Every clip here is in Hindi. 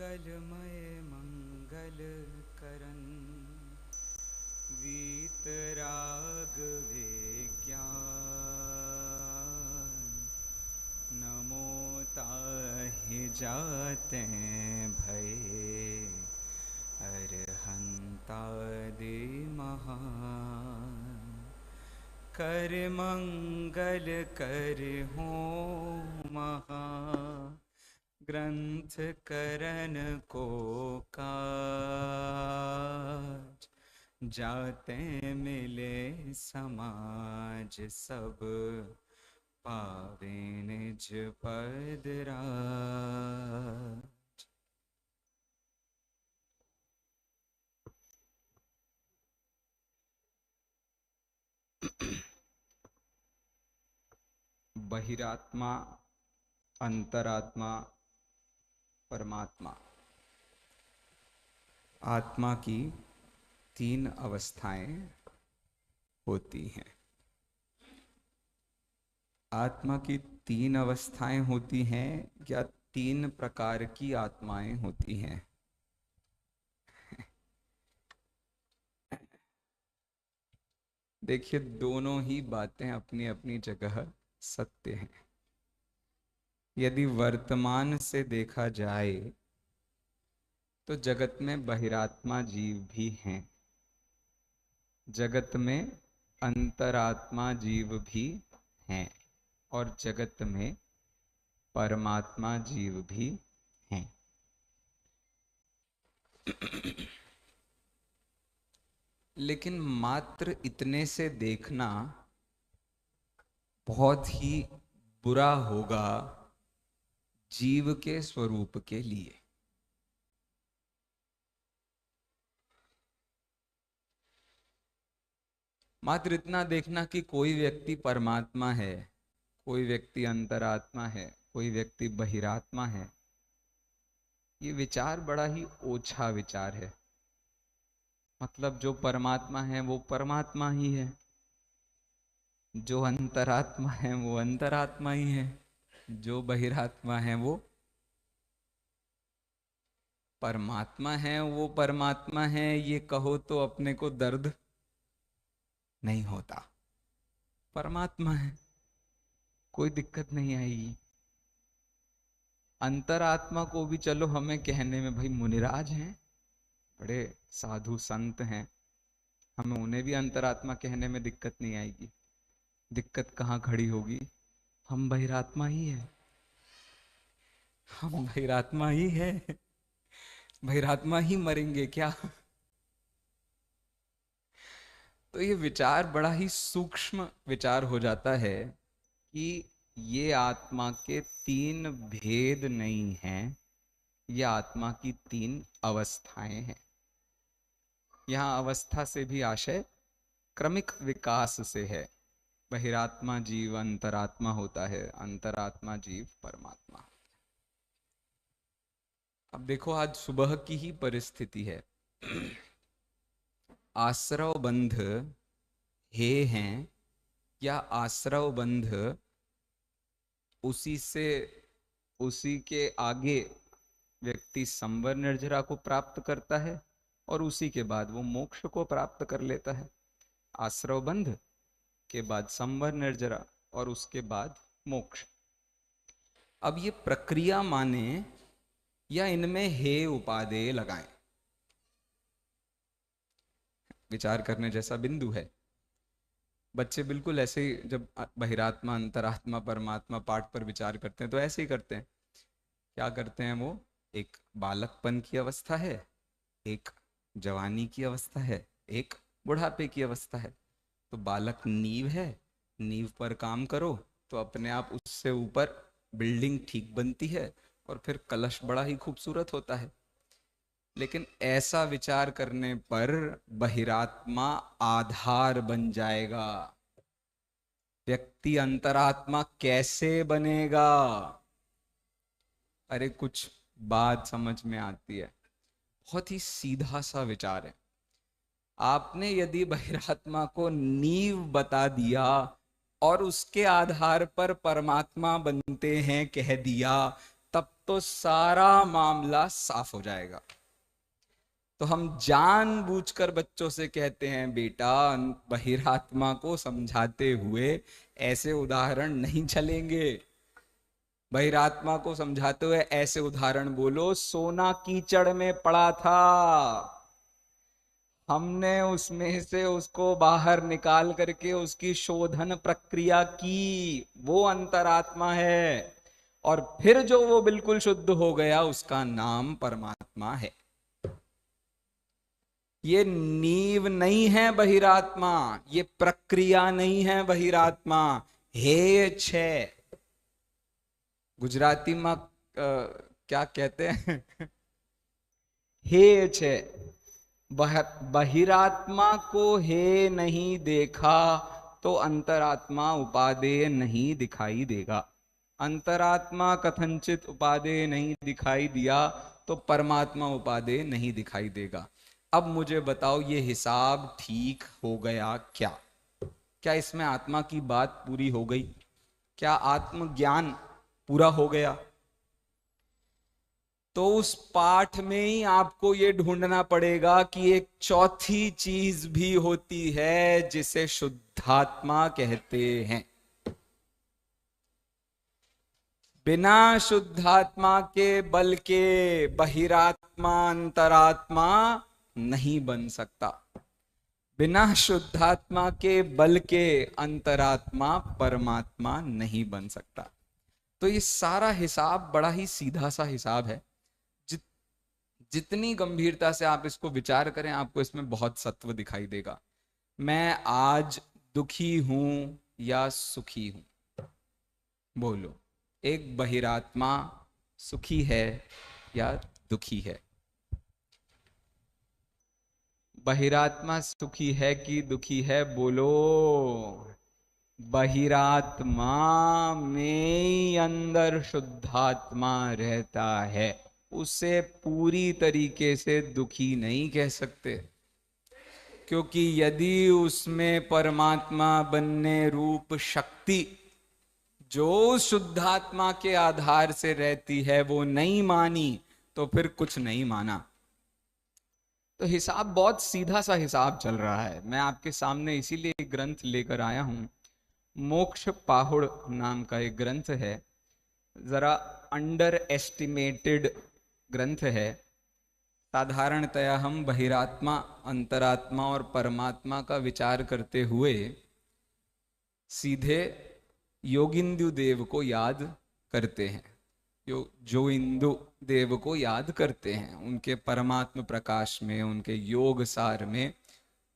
मंगलमय मंगल करन वीतराग विज्ञान नमो ताहि जाते भय अरहंतादि महान कर मंगल कर हो महा ग्रंथ करन को काज जाते मिले समाज सब पावे निज पद राज। बहिरात्मा, अंतरात्मा, परमात्मा, आत्मा की तीन अवस्थाएं होती हैं। आत्मा की तीन अवस्थाएं होती हैं या तीन प्रकार की आत्माएं होती हैं। देखिए, दोनों ही बातें अपनी अपनी जगह सत्य हैं। यदि वर्तमान से देखा जाए तो जगत में बहिरात्मा जीव भी हैं, जगत में अंतरात्मा जीव भी हैं और जगत में परमात्मा जीव भी हैं। लेकिन मात्र इतने से देखना बहुत ही बुरा होगा जीव के स्वरूप के लिए। मात्र इतना देखना कि कोई व्यक्ति परमात्मा है, कोई व्यक्ति अंतरात्मा है, कोई व्यक्ति बहिरात्मा है, ये विचार बड़ा ही ओछा विचार है। मतलब जो परमात्मा है वो परमात्मा ही है, जो अंतरात्मा है वो अंतरात्मा ही है, जो बहिरात्मा है वो परमात्मा है। वो परमात्मा है ये कहो तो अपने को दर्द नहीं होता। परमात्मा है, कोई दिक्कत नहीं आएगी। अंतरात्मा को भी चलो हमें कहने में, भाई मुनिराज हैं, बड़े साधु संत हैं, हमें उन्हें भी अंतरात्मा कहने में दिक्कत नहीं आएगी। दिक्कत कहाँ खड़ी होगी? हम बहिरात्मा ही है, हम बहिरात्मा ही है, बहिरात्मा ही मरेंगे क्या? तो ये विचार बड़ा ही सूक्ष्म विचार हो जाता है कि ये आत्मा के तीन भेद नहीं हैं, ये आत्मा की तीन अवस्थाएं हैं। यहां अवस्था से भी आशय क्रमिक विकास से है। बहिरात्मा जीव अंतरात्मा होता है, अंतरात्मा जीव परमात्मा। अब देखो, आज सुबह की ही परिस्थिति है। आश्रव बंध हे हैं या आश्रव बंध उसी से, उसी के आगे व्यक्ति संवर निर्जरा को प्राप्त करता है और उसी के बाद वो मोक्ष को प्राप्त कर लेता है। आश्रव बंध के बाद संवर निर्जरा और उसके बाद मोक्ष। अब ये प्रक्रिया माने या इनमें हे उपादेय लगाएं, विचार करने जैसा बिंदु है। बच्चे बिल्कुल ऐसे ही जब बहिरात्मा अंतरात्मा परमात्मा पाठ पर विचार करते हैं तो ऐसे ही करते हैं। क्या करते हैं वो? एक बालकपन की अवस्था है, एक जवानी की अवस्था है, एक बुढ़ापे की अवस्था है। तो बालक नींव है, नींव पर काम करो तो अपने आप उससे ऊपर बिल्डिंग ठीक बनती है और फिर कलश बड़ा ही खूबसूरत होता है। लेकिन ऐसा विचार करने पर बहिरात्मा आधार बन जाएगा, व्यक्ति अंतरात्मा कैसे बनेगा? अरे कुछ बात समझ में आती है, बहुत ही सीधा सा विचार है। आपने यदि बहिरात्मा को नींव बता दिया और उसके आधार पर परमात्मा बनते हैं कह दिया, तब तो सारा मामला साफ हो जाएगा। तो हम जानबूझकर बच्चों से कहते हैं, बेटा बहिरात्मा को समझाते हुए ऐसे उदाहरण नहीं चलेंगे। बहिरात्मा को समझाते हुए ऐसे उदाहरण बोलो, सोना कीचड़ में पड़ा था, हमने उसमें से उसको बाहर निकाल करके उसकी शोधन प्रक्रिया की, वो अंतरात्मा है। और फिर जो वो बिल्कुल शुद्ध हो गया, उसका नाम परमात्मा है। ये नींव नहीं है बहिरात्मा, ये प्रक्रिया नहीं है बहिरात्मा, हे छे। गुजराती में क्या कहते हैं? हे छे। बहिरात्मा को हे नहीं देखा तो अंतरात्मा उपादेय नहीं दिखाई देगा। अंतरात्मा कथनचित उपादेय नहीं दिखाई दिया तो परमात्मा उपादेय नहीं दिखाई देगा। अब मुझे बताओ, ये हिसाब ठीक हो गया क्या? क्या इसमें आत्मा की बात पूरी हो गई? क्या आत्मज्ञान पूरा हो गया? तो उस पाठ में ही आपको ये ढूंढना पड़ेगा कि एक चौथी चीज भी होती है जिसे शुद्धात्मा कहते हैं। बिना शुद्धात्मा के बल के बहिरात्मा अंतरात्मा नहीं बन सकता। बिना शुद्धात्मा के बल के अंतरात्मा परमात्मा नहीं बन सकता। तो ये सारा हिसाब बड़ा ही सीधा सा हिसाब है। जितनी गंभीरता से आप इसको विचार करें, आपको इसमें बहुत सत्व दिखाई देगा। मैं आज दुखी हूं या सुखी हूं? बोलो, एक बहिरात्मा सुखी है या दुखी है? बहिरात्मा सुखी है कि दुखी है? बोलो। बहिरात्मा में अंदर शुद्धात्मा रहता है, उसे पूरी तरीके से दुखी नहीं कह सकते, क्योंकि यदि उसमें परमात्मा बनने रूप शक्ति जो शुद्धात्मा के आधार से रहती है वो नहीं मानी, तो फिर कुछ नहीं माना। तो हिसाब बहुत सीधा सा हिसाब चल रहा है। मैं आपके सामने इसीलिए एक ग्रंथ लेकर आया हूं। मोक्ष पाहुड़ नाम का एक ग्रंथ है, जरा अंडर एस्टिमेटेड ग्रंथ है। साधारणतया हम बहिरात्मा, अंतरात्मा और परमात्मा का विचार करते हुए सीधे योगिंदु देव को याद करते हैं, जो इंदु देव को याद करते हैं। उनके परमात्म प्रकाश में, उनके योग सार में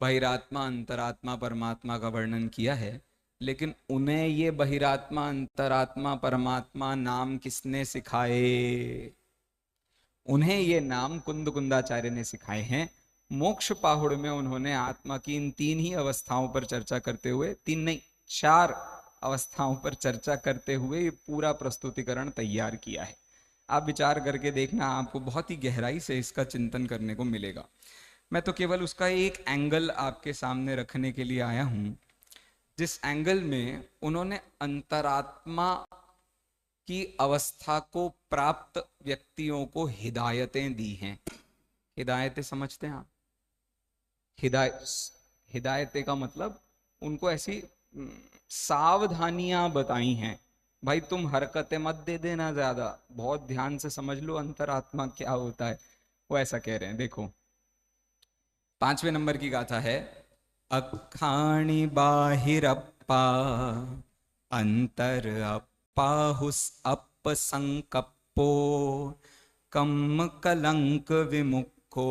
बहिरात्मा, अंतरात्मा, परमात्मा का वर्णन किया है। लेकिन उन्हें ये बहिरात्मा, अंतरात्मा, परमात्मा नाम किसने सिखाए? उन्हें ये नाम कुंद कुंदाचार्य ने सिखाए हैं। मोक्ष पाहुड़ में उन्होंने आत्मा की इन तीन ही अवस्थाओं पर चर्चा करते हुए, तीन नहीं चार अवस्थाओं पर चर्चा करते हुए ये पूरा प्रस्तुतिकरण तैयार किया है। आप विचार करके देखना, आपको बहुत ही गहराई से इसका चिंतन करने को मिलेगा। मैं तो केवल उसका एक एंगल आपके सामने रखने के लिए आया हूं, जिस एंगल में उन्होंने अंतरात्मा की अवस्था को प्राप्त व्यक्तियों को हिदायतें दी हैं। हिदायतें समझते हैं आप? हिदायतें का मतलब उनको ऐसी सावधानियां बताई हैं। भाई तुम हरकतें मत दे देना ज्यादा, बहुत ध्यान से समझ लो अंतरात्मा क्या होता है। वो ऐसा कह रहे हैं, देखो 5वें नंबर की गाथा है। अखाणी बाहिरप्पा अंतर अप्पाहुस अपसंकप्पो कम कलंक विमुखो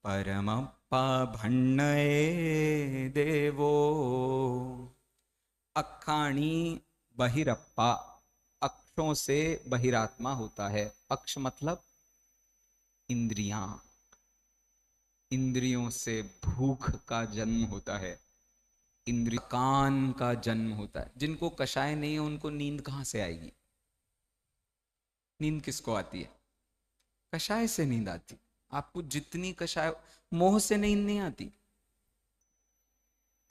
परमप्पा भण्णये देवो। अखाणी बहिरप्पा, अक्षों से बहिरात्मा होता है। अक्ष मतलब इंद्रियां। इंद्रियों से भूख का जन्म होता है, इंद्रिय कान का जन्म होता है। जिनको कषाय नहीं है उनको नींद कहां से आएगी? नींद किसको आती है? कषाय से नींद आती। आपको जितनी कषाय, मोह से नींद नहीं आती,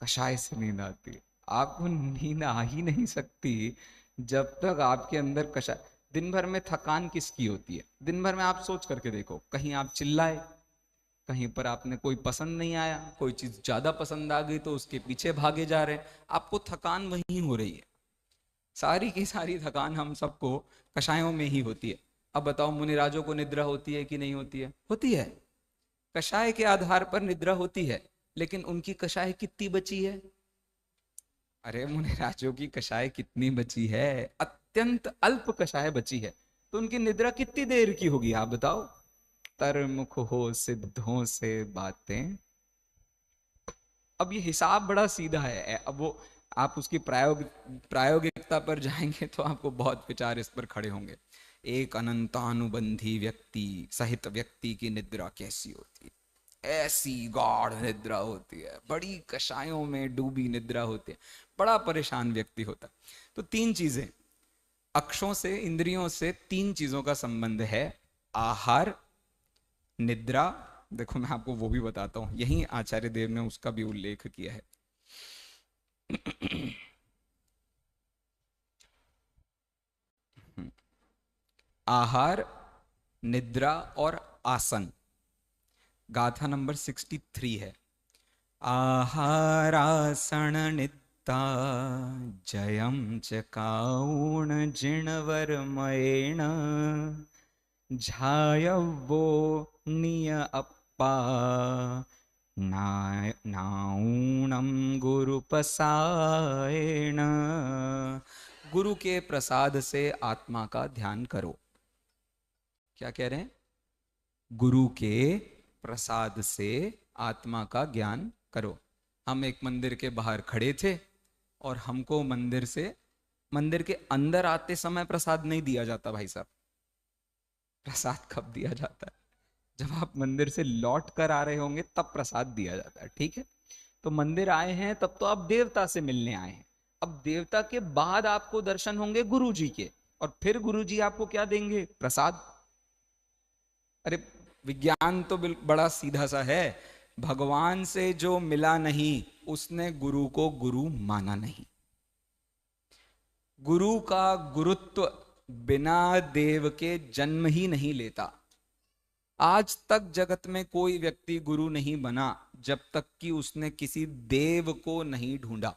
कषाय से नींद आती। आपको नींद आ ही नहीं सकती जब तक आपके अंदर कषाय। दिन भर में थकान किसकी होती है? दिन भर में आप सोच करके देखो, कहीं आप चिल्लाए, कहीं पर आपने कोई पसंद नहीं आया, कोई चीज ज्यादा पसंद आ गई तो उसके पीछे भागे जा रहे हैं, आपको थकान वहीं हो रही है। सारी की सारी थकान हम सबको कषायों में ही होती है। अब बताओ, मुनिराजों को निद्रा होती है कि नहीं होती है? होती है। कषाय के आधार पर निद्रा होती है, लेकिन उनकी कषाय कितनी बची है? अरे मुनिराजों की कषाय कितनी बची है? अत्यंत अल्प कषाय बची है। तो उनकी निद्रा कितनी देर की होगी आप बताओ? तरमुख हो सिद्धों से बातें। अब ये हिसाब बड़ा सीधा है। अब वो आप उसकी प्रायोगिकता पर जाएंगे तो आपको बहुत विचार इस पर खड़े होंगे। एक अनंतानुबंधी व्यक्ति सहित व्यक्ति की निद्रा कैसी होती है? ऐसी गाढ़ निद्रा होती है, बड़ी कषायों में डूबी निद्रा होती है, बड़ा परेशान व्यक्ति होता है। तो तीन चीजें, अक्षों से इंद्रियों से तीन चीजों का संबंध है: आहार, निद्रा। देखो मैं आपको वो भी बताता हूं, यही आचार्य देव ने उसका भी उल्लेख किया है। आहार, निद्रा और आसन। गाथा नंबर 63 है। आहारासन निद्रा जयम चकाउण जिणवरमयेण झायवो निय अप्पा नाऊणम गुरु पसायण। गुरु के प्रसाद से आत्मा का ध्यान करो। क्या कह रहे हैं? गुरु के प्रसाद से आत्मा का ज्ञान करो। हम एक मंदिर के बाहर खड़े थे और हमको मंदिर के अंदर आते समय प्रसाद नहीं दिया जाता भाई साहब। प्रसाद कब दिया जाता है? जब आप मंदिर से लौट कर आ रहे होंगे तब प्रसाद दिया जाता है, ठीक है? तो मंदिर आए हैं तब तो आप देवता से मिलने आए हैं। अब देवता के बाद आपको दर्शन होंगे गुरु जी के, और फिर गुरु जी आपको क्या देंगे? प्रसाद। अरे विज्ञान तो बड़ा सीधा सा है। भगवान से जो मिला नहीं उसने गुरु को गुरु माना नहीं। गुरु का गुरुत्व बिना देव के जन्म ही नहीं लेता। आज तक जगत में कोई व्यक्ति गुरु नहीं बना जब तक कि उसने किसी देव को नहीं ढूंढा।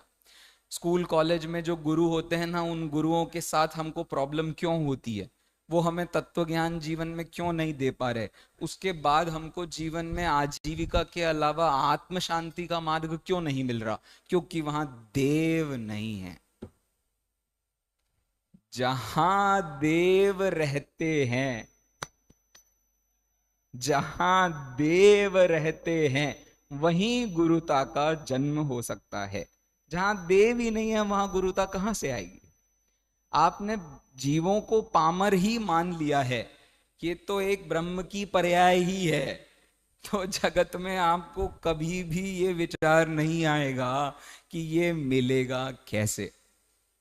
स्कूल कॉलेज में जो गुरु होते हैं ना, उन गुरुओं के साथ हमको प्रॉब्लम क्यों होती है? वो हमें तत्व ज्ञान जीवन में क्यों नहीं दे पा रहे? उसके बाद हमको जीवन में आजीविका के अलावा आत्म शांति का मार्ग क्यों नहीं मिल रहा? क्योंकि वहां देव नहीं है। जहां देव रहते हैं, जहां देव रहते हैं वहीं गुरुता का जन्म हो सकता है। जहां देव ही नहीं है वहां गुरुता कहां से आएगी? आपने जीवों को पामर ही मान लिया है, ये तो एक ब्रह्म की पर्याय ही है। तो जगत में आपको कभी भी ये विचार नहीं आएगा कि ये मिलेगा कैसे।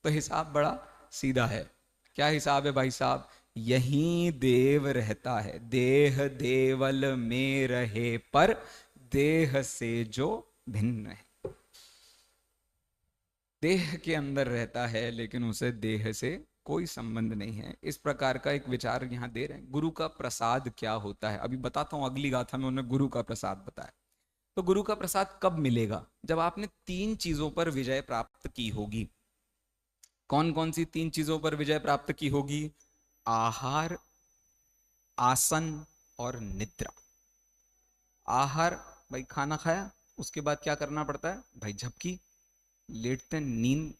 तो हिसाब बड़ा सीधा है। क्या हिसाब है भाई साहब? यहीं देव रहता है। देह देवल में रहे पर देह से जो भिन्न है। देह के अंदर रहता है लेकिन उसे देह से कोई संबंध नहीं है। इस प्रकार का एक विचार यहां दे रहे हैं। गुरु का प्रसाद क्या होता है अभी बताता हूं। अगली गाथा में उन्होंने गुरु का प्रसाद बताया। तो गुरु का प्रसाद कब मिलेगा? जब आपने तीन चीजों पर विजय प्राप्त की होगी। कौन कौन सी तीन चीजों पर विजय प्राप्त की होगी? आहार, आसन और निद्रा। आहार, भाई खाना खाया, उसके बाद क्या करना पड़ता है भाई? झपकी, लेटते नींद,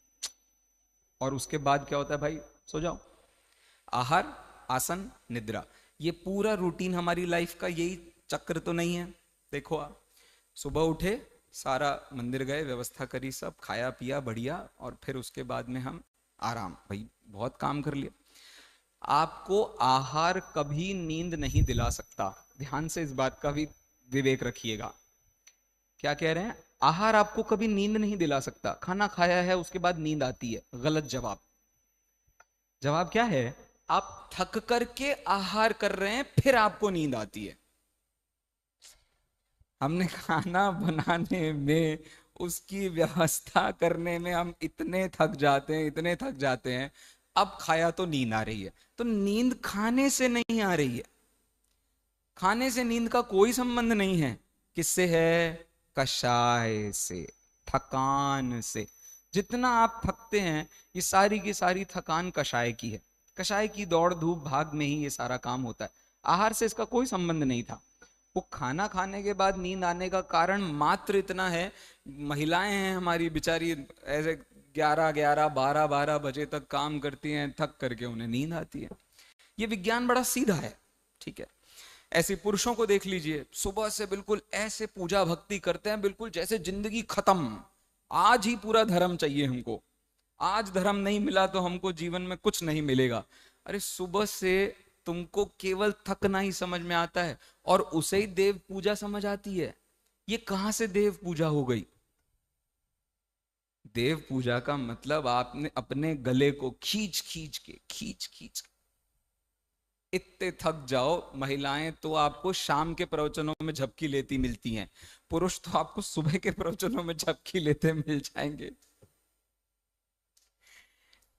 और उसके बाद क्या होता है भाई? सो जाओ। आहार, आसन, निद्रा, ये पूरा रूटीन हमारी लाइफ का यही चक्र तो नहीं है? देखो आप सुबह उठे, सारा मंदिर गए, व्यवस्था करी, सब खाया पिया बढ़िया, और फिर उसके बाद में हम आराम, भाई बहुत काम कर लिया। आपको आहार कभी नींद नहीं दिला सकता। ध्यान से इस बात का भी विवेक रखिएगा। क्या कह रहे हैं? आहार आपको कभी नींद नहीं दिला सकता। खाना खाया है उसके बाद नींद आती है, गलत जवाब। जवाब क्या है? आप थक करके आहार कर रहे हैं फिर आपको नींद आती है। हमने खाना बनाने में, उसकी व्यवस्था करने में हम इतने थक जाते हैं, इतने थक जाते हैं, अब खाया तो नींद आ रही है। तो नींद खाने से नहीं आ रही है, खाने से नींद का कोई संबंध नहीं है। किससे है? कषाय से, थकान से। जितना आप थकते हैं, ये सारी की सारी थकान कषाय की है। कषाय की दौड़ धूप भाग में ही ये सारा काम होता है। आहार से इसका कोई संबंध नहीं था। वो खाना खाने के बाद नींद आने का कारण मात्र इतना है, महिलाएं हैं हमारी बेचारी, ऐसे 11-11, 12-12 बजे तक काम करती हैं, थक करके उन्हें नींद आती है। ये विज्ञान बड़ा सीधा है, ठीक है। ऐसे पुरुषों को देख लीजिए, सुबह से बिल्कुल ऐसे पूजा भक्ति करते हैं, बिल्कुल जैसे जिंदगी खत्म, आज ही पूरा धर्म चाहिए हमको, आज धर्म नहीं मिला तो हमको जीवन में कुछ नहीं मिलेगा। अरे सुबह से तुमको केवल थकना ही समझ में आता है और उसे ही देव पूजा समझ आती है। ये कहां से देव पूजा हो गई? देव पूजा का मतलब आपने अपने गले को खींच खींच के इतने थक जाओ। महिलाएं तो आपको शाम के प्रवचनों में झपकी लेती मिलती हैं, पुरुष तो आपको सुबह के प्रवचनों में झपकी लेते मिल जाएंगे।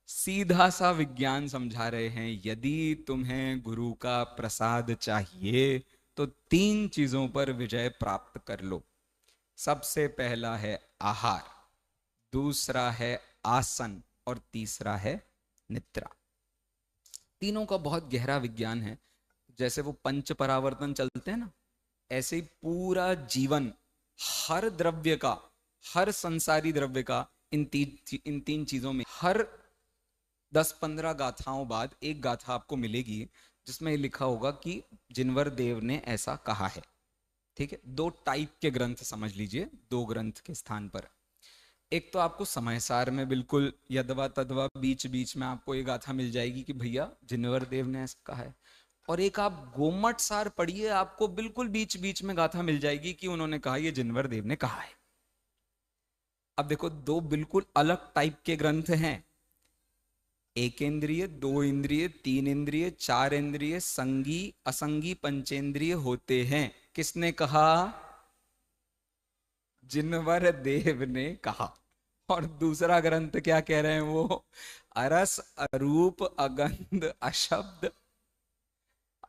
सीधा सा विज्ञान समझा रहे हैं, यदि तुम्हें गुरु का प्रसाद चाहिए तो 3 चीजों पर विजय प्राप्त कर लो। सबसे पहला है आहार, दूसरा है आसन और तीसरा है निद्रा। तीनों का बहुत गहरा विज्ञान है। जैसे वो पंच परावर्तन चलते हैं ना, ऐसे ही पूरा जीवन हर द्रव्य का, हर संसारी द्रव्य का इन तीन चीजों में, हर 10-15 गाथाओं बाद एक गाथा आपको मिलेगी जिसमें लिखा होगा कि जिनवर देव ने ऐसा कहा है। ठीक है, 2 टाइप के ग्रंथ समझ लीजिए, 2 ग्रंथ के स्थान पर। एक तो आपको समय सार में बिल्कुल यदवा तदवा बीच बीच में आपको ये गाथा मिल जाएगी कि भैया जिनवर देव ने ऐसा कहा है। और एक आप गोमट सार पढ़िए, आपको बिल्कुल बीच बीच में गाथा मिल जाएगी कि उन्होंने कहा, ये जिनवर देव ने कहा है। अब देखो, 2 बिल्कुल अलग टाइप के ग्रंथ हैं। 1 इंद्रिय, 2 इंद्रिय, 3 इंद्रिय, 4 इंद्रिय, संगी असंगी पंचेंद्रिय होते हैं। किसने कहा? जिनवर देव ने कहा। और दूसरा ग्रंथ क्या कह रहे हैं वो? अरस अरूप अगंध अशब्द,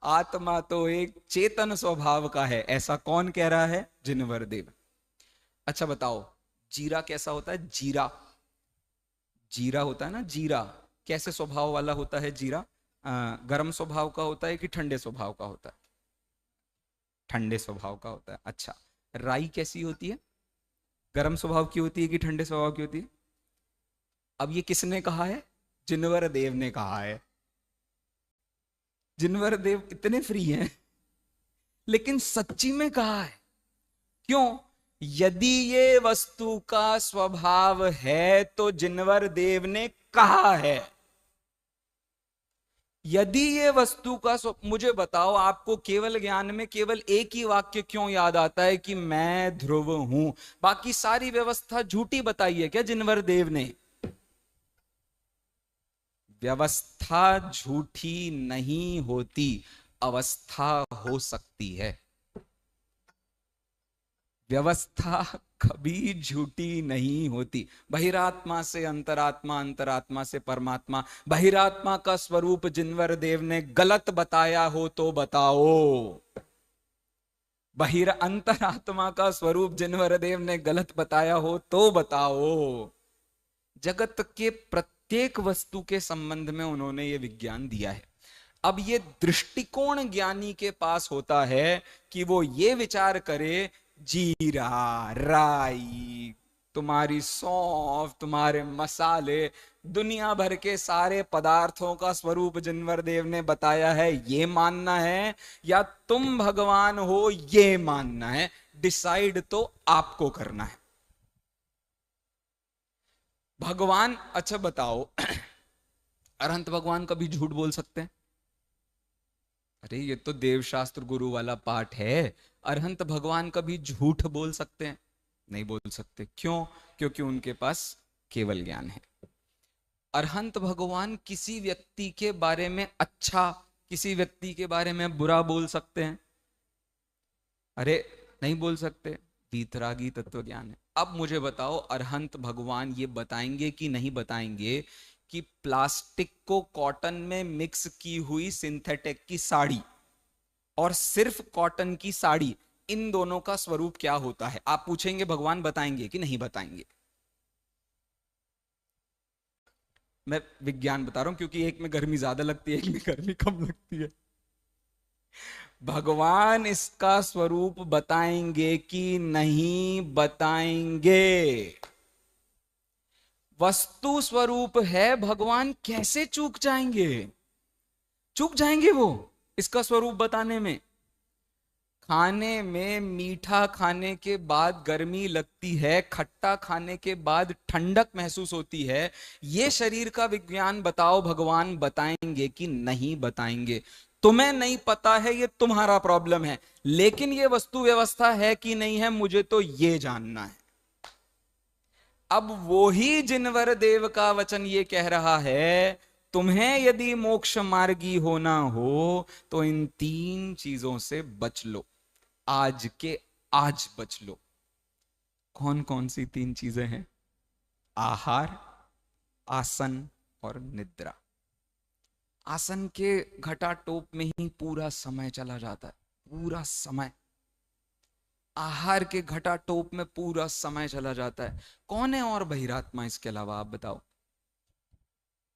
आत्मा तो एक चेतन स्वभाव का है। ऐसा कौन कह रहा है? जिनवर देव। अच्छा बताओ, जीरा कैसा होता है? जीरा, जीरा होता है ना, जीरा कैसे स्वभाव वाला होता है? जीरा गर्म स्वभाव का होता है कि ठंडे स्वभाव का होता है? ठंडे स्वभाव का होता है। अच्छा, राई कैसी होती है? गर्म स्वभाव की होती है कि ठंडे स्वभाव की होती है? अब ये किसने कहा है? जिनवर देव ने कहा है। जिनवर देव इतने फ्री हैं, लेकिन सच्ची में कहा है। क्यों? यदि ये वस्तु का स्वभाव है तो जिनवर देव ने कहा है। यदि ये वस्तु का मुझे बताओ, आपको केवल ज्ञान में केवल एक ही वाक्य क्यों याद आता है कि मैं ध्रुव हूं? बाकी सारी व्यवस्था झूठी बताई है क्या जिनवर देव ने? व्यवस्था झूठी नहीं होती, अवस्था हो सकती है। व्यवस्था कभी झूठी नहीं होती। बहिरात्मा से अंतरात्मा, अंतरात्मा से परमात्मा। बहिरात्मा का स्वरूप जिनवर देव ने गलत बताया हो तो बताओ। अंतरात्मा का स्वरूप जिनवर देव ने गलत बताया हो तो बताओ। जगत के प्रत्येक वस्तु के संबंध में उन्होंने ये विज्ञान दिया है। अब ये दृष्टिकोण ज्ञानी के पास होता है कि वो ये विचार करे, जीरा, राई, तुम्हारी सौंफ, तुम्हारे मसाले, दुनिया भर के सारे पदार्थों का स्वरूप जिनवर देव ने बताया है, ये मानना है या तुम भगवान हो ये मानना है। डिसाइड तो आपको करना है। भगवान, अच्छा बताओ, अरहंत भगवान कभी झूठ बोल सकते हैं? अरे ये तो देवशास्त्र गुरु वाला पाठ है। अरहंत भगवान कभी झूठ बोल सकते हैं? नहीं बोल सकते। क्यों? क्योंकि उनके पास केवल ज्ञान है। अरहंत भगवान किसी व्यक्ति के बारे में अच्छा, किसी व्यक्ति के बारे में बुरा बोल सकते हैं? अरे नहीं बोल सकते, वीतरागी तत्व ज्ञान है। अब मुझे बताओ, अरहंत भगवान ये बताएंगे कि नहीं बताएंगे कि प्लास्टिक को कॉटन में मिक्स की हुई सिंथेटिक की साड़ी और सिर्फ कॉटन की साड़ी, इन दोनों का स्वरूप क्या होता है? आप पूछेंगे भगवान बताएंगे कि नहीं बताएंगे? मैं विज्ञान बता रहा हूं, क्योंकि एक में गर्मी ज्यादा लगती है, एक में गर्मी कम लगती है। भगवान इसका स्वरूप बताएंगे कि नहीं बताएंगे? वस्तु स्वरूप है भगवान, कैसे चूक जाएंगे? चूक जाएंगे वो इसका स्वरूप बताने में। खाने में मीठा खाने के बाद गर्मी लगती है, खट्टा खाने के बाद ठंडक महसूस होती है। ये शरीर का विज्ञान बताओ, भगवान बताएंगे कि नहीं बताएंगे? तुम्हें नहीं पता है, ये तुम्हारा प्रॉब्लम है, लेकिन ये वस्तु व्यवस्था है कि नहीं है, मुझे तो ये जानना है। अब वो ही जिनवर देव का वचन ये कह रहा है, तुम्हें यदि मोक्ष मार्गी होना हो तो इन तीन चीजों से बच लो, आज के आज बच लो। कौन कौन सी तीन चीजें हैं? आहार, आसन और निद्रा। आसन के घटाटोप में ही पूरा समय चला जाता है, पूरा समय। आहार के घटाटोप में पूरा समय चला जाता है। कौन है और बहिरात्मा इसके अलावा? आप बताओ।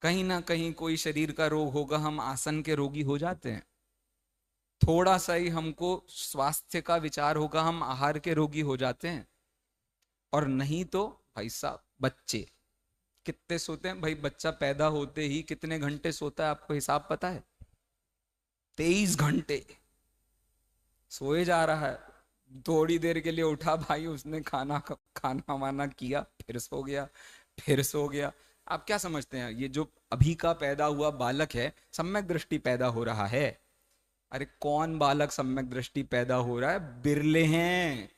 कहीं ना कहीं कोई शरीर का रोग होगा, हम आसन के रोगी हो जाते हैं। थोड़ा सा ही हमको स्वास्थ्य का विचार होगा, हम आहार के रोगी हो जाते हैं। और नहीं तो भाई साहब, बच्चे कितने सोते हैं भाई? बच्चा पैदा होते ही कितने घंटे सोता है, आपको हिसाब पता है? 23 घंटे सोए जा रहा है। थोड़ी देर के लिए उठा भाई, उसने खाना खाना वाना किया, फिर सो गया, फिर सो गया। आप क्या समझते हैं, ये जो अभी का पैदा हुआ बालक है, सम्यक दृष्टि पैदा हो रहा है? अरे कौन बालक सम्यक दृष्टि पैदा हो रहा है? बिरले हैं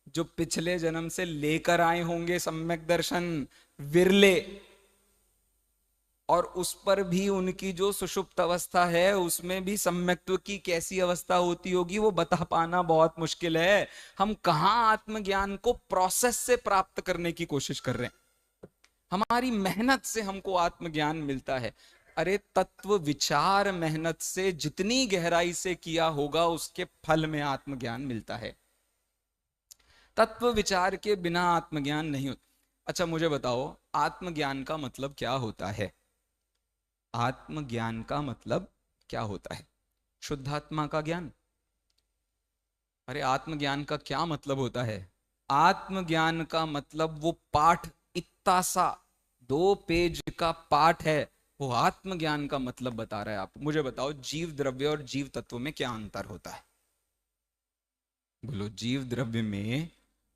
जो पिछले जन्म से लेकर आए होंगे सम्यक दर्शन, विरले। और उस पर भी उनकी जो सुषुप्त अवस्था है, उसमें भी सम्यक्त्व की कैसी अवस्था होती होगी, वो बता पाना बहुत मुश्किल है। हम कहां आत्मज्ञान को प्रोसेस से प्राप्त करने की कोशिश कर रहे हैं? हमारी मेहनत से हमको आत्मज्ञान मिलता है। अरे तत्व विचार मेहनत से जितनी गहराई से किया होगा, उसके फल में आत्मज्ञान मिलता है। तत्व विचार के बिना आत्मज्ञान नहीं होता। अच्छा मुझे बताओ, आत्मज्ञान का मतलब क्या होता है? आत्मज्ञान का मतलब क्या होता है? शुद्धात्मा का ज्ञान। अरे आत्मज्ञान का क्या मतलब होता है? आत्मज्ञान का मतलब वो पाठ, इतना सा 2 पेज का पाठ है, वो आत्मज्ञान का मतलब बता रहा है। आप मुझे बताओ, जीव द्रव्य और जीव तत्व में क्या अंतर होता है? बोलो, जीव द्रव्य में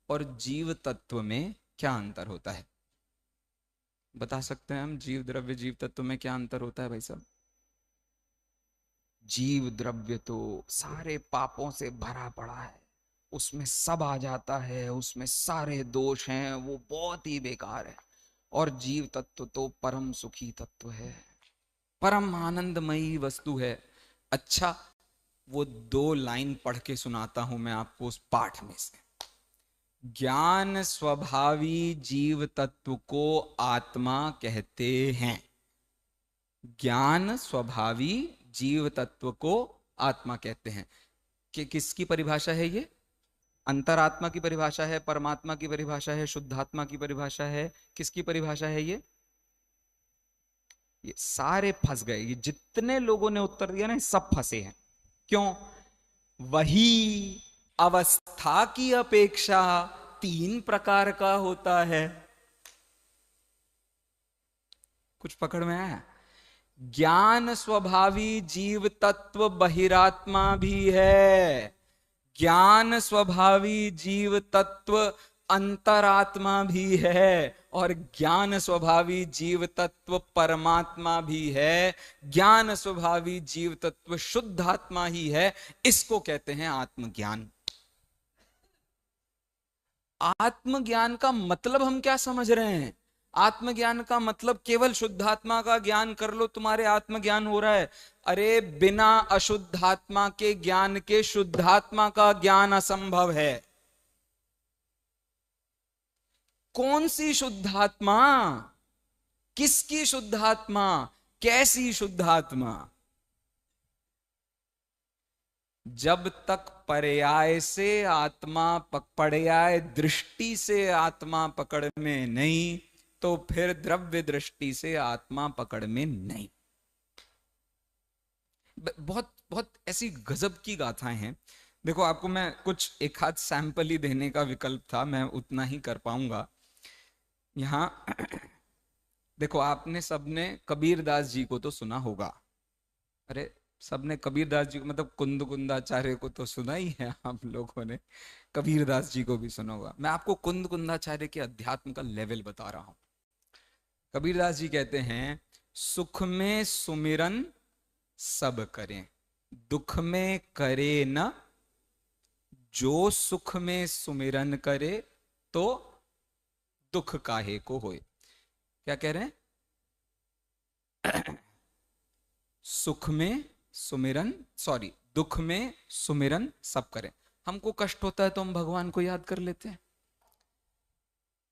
और जीव तत्व में क्या अंतर होता है? बता सकते हैं हम, जीव द्रव्य जीव तत्व में क्या अंतर होता है भाई साहब? जीव द्रव्य तो सारे पापों से भरा पड़ा है, उसमें सब आ जाता है, उसमें सारे दोष हैं, वो बहुत ही बेकार है। और जीव तत्व तो परम सुखी तत्व है, परम आनंदमयी वस्तु है। अच्छा, वो 2 लाइन पढ़ के सुनाता हूं मैं आपको उस पाठ में से। ज्ञान स्वभावी जीव तत्व को आत्मा कहते हैं। ज्ञान स्वभावी जीव तत्व को आत्मा कहते हैं। कि किसकी परिभाषा है ये? अंतरात्मा की परिभाषा है, परमात्मा की परिभाषा है, शुद्धात्मा की परिभाषा है, किसकी परिभाषा है ये सारे फंस गए। ये जितने लोगों ने उत्तर दिया ना, सब फंसे हैं। क्यों? वही अवस्था की अपेक्षा 3 प्रकार का होता है। कुछ पकड़ में आया? ज्ञान स्वभावी जीव तत्व बहिरात्मा भी है, ज्ञान स्वभावी जीव तत्व अंतरात्मा भी है, और ज्ञान स्वभावी जीव तत्व परमात्मा भी है। ज्ञान स्वभावी जीव तत्व शुद्धात्मा ही है। इसको कहते हैं आत्मज्ञान। आत्मज्ञान का मतलब हम क्या समझ रहे हैं? आत्मज्ञान का मतलब केवल शुद्धात्मा का ज्ञान कर लो, तुम्हारे आत्मज्ञान हो रहा है। अरे बिना अशुद्धात्मा के ज्ञान के शुद्धात्मा का ज्ञान असंभव है। कौन सी शुद्धात्मा? किसकी शुद्ध आत्मा? कैसी शुद्ध आत्मा? जब तक पर्याय से आत्मा पर्याय दृष्टि से आत्मा पकड़ में नहीं, तो फिर द्रव्य दृष्टि से आत्मा पकड़ में नहीं। बहुत बहुत ऐसी गजब की गाथाएं हैं। देखो, आपको मैं कुछ एक आध सैंपल ही देने का विकल्प था, मैं उतना ही कर पाऊंगा यहां। देखो, आपने सबने कबीरदास जी को तो सुना होगा। अरे, सबने कबीरदास जी को, मतलब कुंद कुंदाचार्य को तो सुना ही है आप लोगों ने, कबीरदास जी को भी सुना होगा। मैं आपको कुंद कुंदाचार्य के अध्यात्म का लेवल बता रहा हूं। कबीरदास जी कहते हैं, सुख में सुमिरन सब करें, दुख में करे न, जो सुख में सुमिरन करे तो दुख काहे को होए। क्या कह रहे हैं? सुख में सुमिरन, सॉरी, दुख में सुमिरन सब करें। हमको कष्ट होता है तो हम भगवान को याद कर लेते हैं।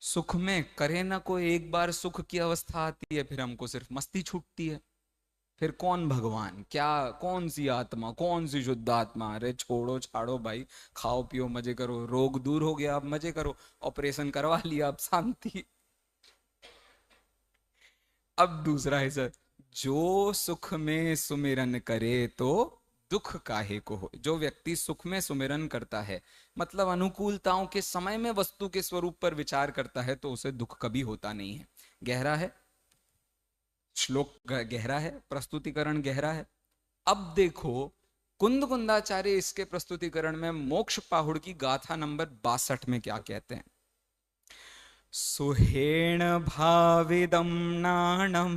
सुख में करे ना कोई, एक बार सुख की अवस्था आती है फिर हमको सिर्फ मस्ती छूटती है। फिर कौन भगवान, क्या, कौन सी आत्मा, कौन सी शुद्ध आत्मा? अरे छोड़ो छाड़ो भाई, खाओ पियो मजे करो, रोग दूर हो गया अब मजे करो, ऑपरेशन करवा लिया अब शांति। अब दूसरा है सर, जो सुख में सुमिरन करे तो दुख काहे को हो। जो व्यक्ति सुख में सुमिरन करता है, मतलब अनुकूलताओं के समय में वस्तु के स्वरूप पर विचार करता है, तो उसे दुख कभी होता नहीं है। गहरा है श्लोक, गहरा है, प्रस्तुतिकरण गहरा है। अब देखो, कुंद कुंदाचार्य इसके प्रस्तुतिकरण में मोक्ष पाहुड़ की गाथा नंबर 62 में क्या कहते हैं? सुहेण भाविदम नाणम,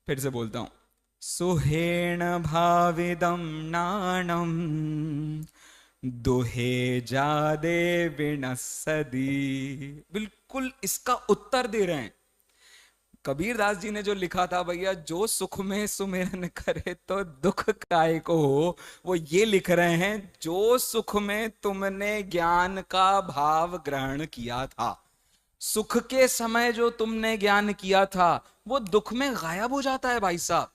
फिर से बोलता हूं, सुहेण भाविदम नाणम, दुहे जादे विनस्सदी। बिल्कुल इसका उत्तर दे रहे हैं कबीरदास जी ने जो लिखा था, भैया जो सुख में सुमिरन करे तो दुख काहे को हो, वो ये लिख रहे हैं, जो सुख में तुमने ज्ञान का भाव ग्रहण किया था, सुख के समय जो तुमने ज्ञान किया था, वो दुख में गायब हो जाता है भाई साहब।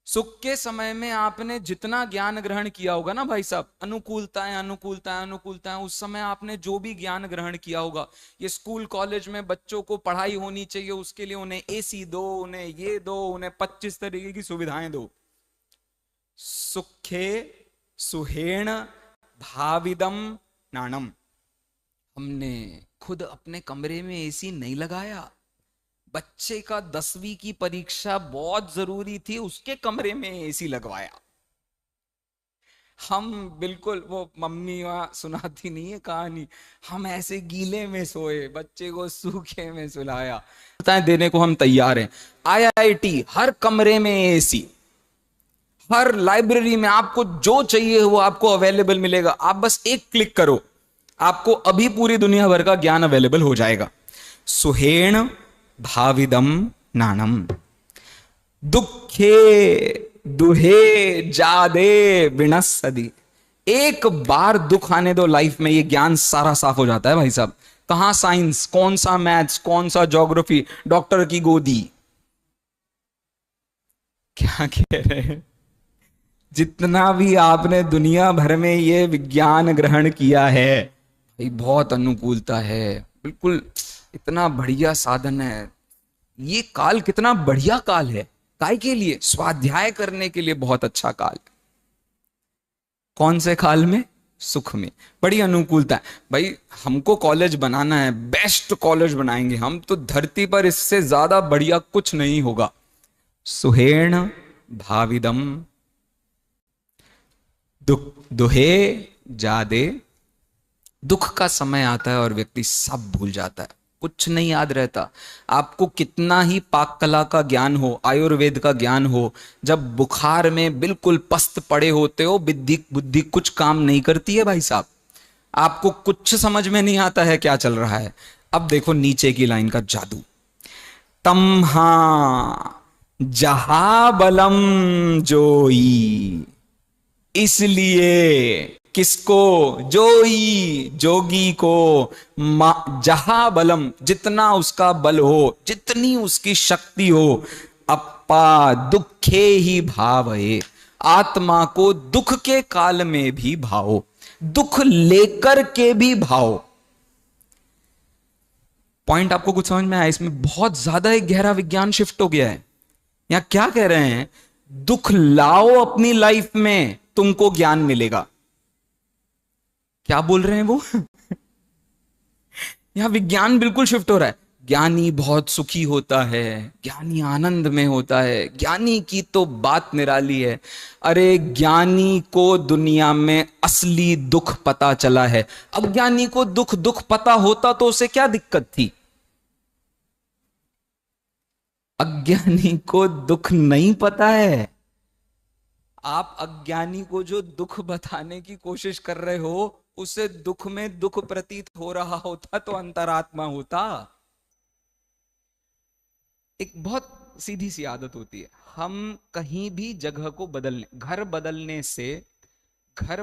सुख के समय में आपने जितना ज्ञान ग्रहण किया होगा ना भाई साहब, अनुकूलताएं अनुकूलताएं अनुकूलताएं, उस समय आपने जो भी ज्ञान ग्रहण किया होगा, ये स्कूल कॉलेज में बच्चों को पढ़ाई होनी चाहिए, उसके लिए उन्हें एसी दो, उन्हें ये दो, उन्हें 25 तरीके की सुविधाएं दो। सुखे सुहेण भाविदम नाणम, हमने खुद अपने कमरे में एसी नहीं लगाया। बच्चे का 10वीं की परीक्षा बहुत जरूरी थी, उसके कमरे में एसी लगवाया। हम बिल्कुल, वो मम्मी वहां सुनाती नहीं है कहानी, हम ऐसे गीले में सोए, बच्चे को सूखे में सुलाया। देने को हम तैयार हैं। IIT हर कमरे में एसी, हर लाइब्रेरी में आपको जो चाहिए वो आपको अवेलेबल मिलेगा। आप बस एक क्लिक करो, आपको अभी पूरी दुनिया भर का ज्ञान अवेलेबल हो जाएगा। सुहेण भाविदम नाणम, दुखे दुहे जादे विनस्सदी। एक बार दुख आने दो लाइफ में, ये ज्ञान सारा साफ हो जाता है भाई साहब। कहां साइंस, कौन सा मैथ्स, कौन सा ज्योग्राफी, डॉक्टर की गोदी। क्या कह रहे हैं? जितना भी आपने दुनिया भर में ये विज्ञान ग्रहण किया है, भाई बहुत अनुकूलता है, बिल्कुल इतना बढ़िया साधन है। ये काल कितना बढ़िया काल है, काय के लिए? स्वाध्याय करने के लिए बहुत अच्छा काल है। कौन से काल में? सुख में, बड़ी अनुकूलता है। भाई हमको कॉलेज बनाना है, बेस्ट कॉलेज बनाएंगे हम तो, धरती पर इससे ज्यादा बढ़िया कुछ नहीं होगा। सुहेण भाविदम, दुहे जादे। दुख का समय आता है और व्यक्ति सब भूल जाता है, कुछ नहीं याद रहता। आपको कितना ही पाक कला का ज्ञान हो, आयुर्वेद का ज्ञान हो, जब बुखार में बिल्कुल पस्त पड़े होते हो, बुद्धि कुछ काम नहीं करती है भाई साहब। आपको कुछ समझ में नहीं आता है क्या चल रहा है। अब देखो नीचे की लाइन का जादू, तम्हा जहा बलम जोई, इसलिए किसको? जोई, जोगी को। जहा बलम, जितना उसका बल हो, जितनी उसकी शक्ति हो, अप्पा दुखे ही भावये, आत्मा को दुख के काल में भी भाओ, दुख लेकर के भी भाओ। पॉइंट आपको कुछ समझ में आया? इसमें बहुत ज्यादा एक गहरा विज्ञान शिफ्ट हो गया है। यहां क्या कह रहे हैं? दुख लाओ अपनी लाइफ में, तुमको ज्ञान मिलेगा। क्या बोल रहे हैं वो? यहां विज्ञान बिल्कुल शिफ्ट हो रहा है। ज्ञानी बहुत सुखी होता है, ज्ञानी आनंद में होता है, ज्ञानी की तो बात निराली है। अरे ज्ञानी को दुनिया में असली दुख पता चला है। अज्ञानी को दुख दुख पता होता तो उसे क्या दिक्कत थी? अज्ञानी को दुख नहीं पता है। आप अज्ञानी को जो दुख बताने की कोशिश कर रहे हो, उसे दुख में दुख प्रतीत हो रहा होता तो अंतरात्मा होता। एक बहुत सीधी सी आदत होती है, हम कहीं भी जगह को बदलने, घर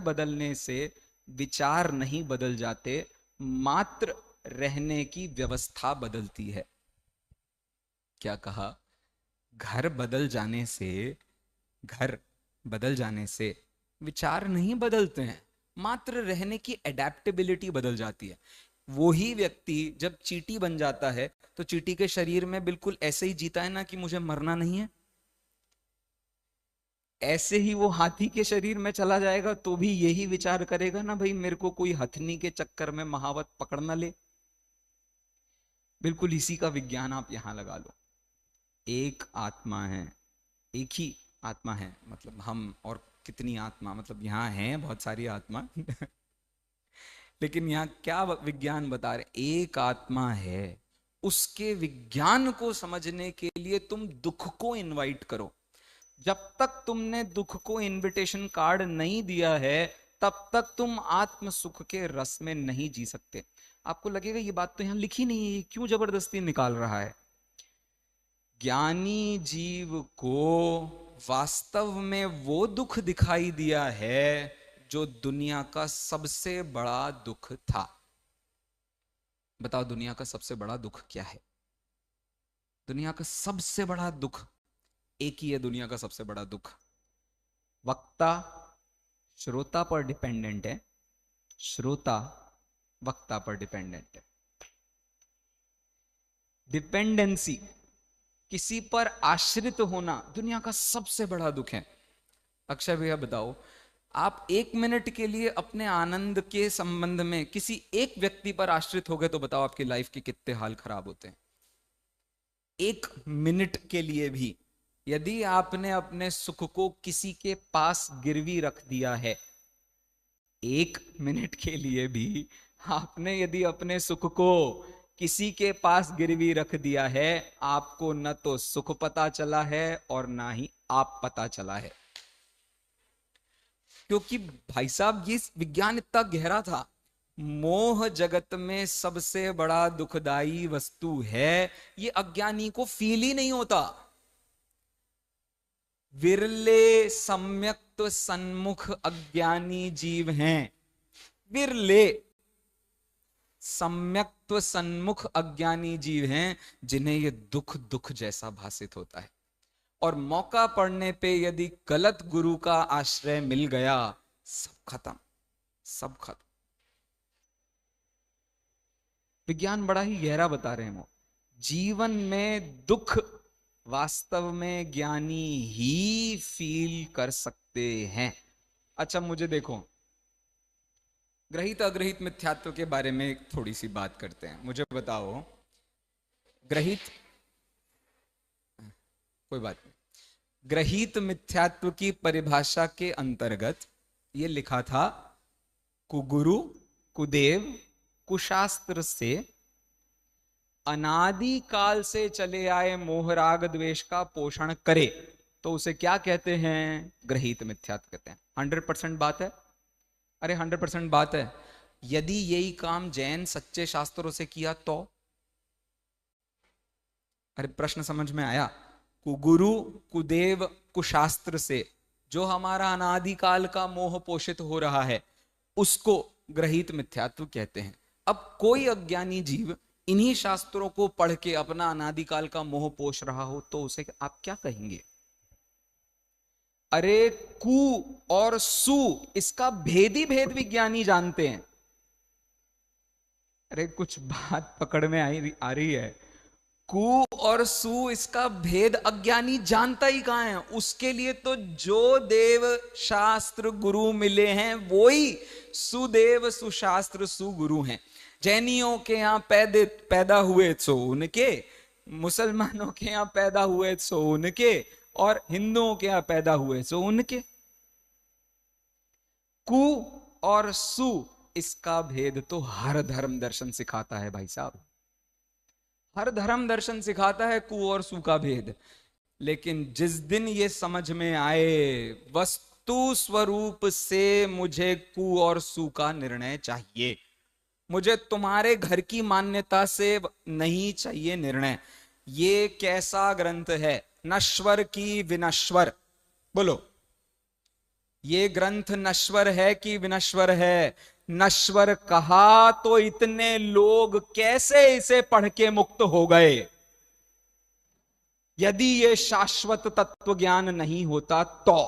बदलने से विचार नहीं बदल जाते, मात्र रहने की व्यवस्था बदलती है। क्या कहा? घर बदल जाने से, घर बदल जाने से विचार नहीं बदलते हैं, मात्र रहने की एडेप्टेबिलिटी बदल जाती है। वही व्यक्ति जब चींटी बन जाता है तो चींटी के शरीर में बिल्कुल ऐसे ही जीता है ना कि मुझे मरना नहीं है। ऐसे ही वो हाथी के शरीर में चला जाएगा तो भी यही विचार करेगा ना, भाई मेरे को कोई हथनी के चक्कर में महावत पकड़ ना ले। बिल्कुल इसी का विज्ञान आप यहां लगा लो। एक आत्मा है, एक ही आत्मा है, मतलब हम और कितनी आत्मा, मतलब यहां है बहुत सारी आत्मा लेकिन यहां क्या विज्ञान बता रहे? एक आत्मा है। उसके विज्ञान को समझने के लिए तुम दुख को इनवाइट करो। जब तक तुमने दुख को इनविटेशन कार्ड नहीं दिया है, तब तक तुम आत्म सुख के रस में नहीं जी सकते। आपको लगेगा ये बात तो यहां लिखी नहीं है, क्यों जबरदस्ती निकाल रहा है? ज्ञानी जीव को वास्तव में वो दुख दिखाई दिया है जो दुनिया का सबसे बड़ा दुख था। बताओ दुनिया का सबसे बड़ा दुख क्या है? दुनिया का सबसे बड़ा दुख एक ही है। दुनिया का सबसे बड़ा दुख वक्ता श्रोता पर डिपेंडेंट है, श्रोता वक्ता पर डिपेंडेंट है। डिपेंडेंसी, किसी पर आश्रित होना, दुनिया का सबसे बड़ा दुख है। अक्षय भैया बताओ, आप एक मिनट के लिए अपने आनंद के संबंध में किसी एक व्यक्ति पर आश्रित हो गए तो बताओ आपकी लाइफ के कितने हाल खराब होते हैं। एक मिनट के लिए भी यदि आपने अपने सुख को किसी के पास गिरवी रख दिया है, एक मिनट के लिए भी आपने यदि अपने सुख को किसी के पास गिरवी रख दिया है, आपको न तो सुख पता चला है और ना ही आप पता चला है। क्योंकि भाई साहब ये विज्ञान इतना गहरा था। मोह जगत में सबसे बड़ा दुखदाई वस्तु है, ये अज्ञानी को फील ही नहीं होता। विरले सम्यक्त सन्मुख अज्ञानी जीव हैं, विरले सम्यक्त सन्मुख अज्ञानी जीव हैं जिन्हें यह दुख दुख जैसा भासित होता है। और मौका पड़ने पे यदि गलत गुरु का आश्रय मिल गया, सब खत्म, सब खत्म। विज्ञान बड़ा ही गहरा बता रहे हैं वो। जीवन में दुख वास्तव में ज्ञानी ही फील कर सकते हैं। अच्छा मुझे देखो, ग्रहित अग्रहित मिथ्यात्व के बारे में थोड़ी सी बात करते हैं। मुझे बताओ, ग्रहित, कोई बात नहीं, ग्रहित मिथ्यात्व की परिभाषा के अंतर्गत यह लिखा था, कुगुरु कुदेव कुशास्त्र से अनादि काल से चले आए मोहराग द्वेष का पोषण करे तो उसे क्या कहते हैं? ग्रहित मिथ्यात्व कहते हैं। 100% बात है। अरे 100% बात है। यदि यही काम जैन सच्चे शास्त्रों से किया तो? अरे प्रश्न समझ में आया? कुगुरु कुदेव कुशास्त्र से जो हमारा अनादिकाल का मोह पोषित हो रहा है, उसको ग्रहित मिथ्यात्व कहते हैं। अब कोई अज्ञानी जीव इन्हीं शास्त्रों को पढ़ के अपना अनादिकाल का मोह पोष रहा हो तो उसे आप क्या कहेंगे? अरे कु और सु, इसका भेद ही भेद विज्ञानी जानते हैं। अरे कुछ बात पकड़ में आ रही है। कु और सु, इसका भेद अज्ञानी जानता ही कहां है? उसके लिए तो जो देव शास्त्र गुरु मिले हैं वो ही सुदेव सुशास्त्र सुगुरु हैं। जैनियों के यहां पैदा हुए सो उनके, मुसलमानों के यहां पैदा हुए सो उनके, और हिंदुओं के यहां पैदा हुए सो उनके। कु और सु, इसका भेद तो हर धर्म दर्शन सिखाता है भाई साहब। हर धर्म दर्शन सिखाता है कु और सु का भेद। लेकिन जिस दिन ये समझ में आए वस्तु स्वरूप से मुझे कु और सु का निर्णय चाहिए, मुझे तुम्हारे घर की मान्यता से नहीं चाहिए निर्णय। ये कैसा ग्रंथ है? नश्वर की विनश्वर। बोलो, ये ग्रंथ नश्वर है कि विनश्वर है? नश्वर कहा तो इतने लोग कैसे इसे पढ़ के मुक्त हो गए? यदि ये शाश्वत तत्व ज्ञान नहीं होता तो,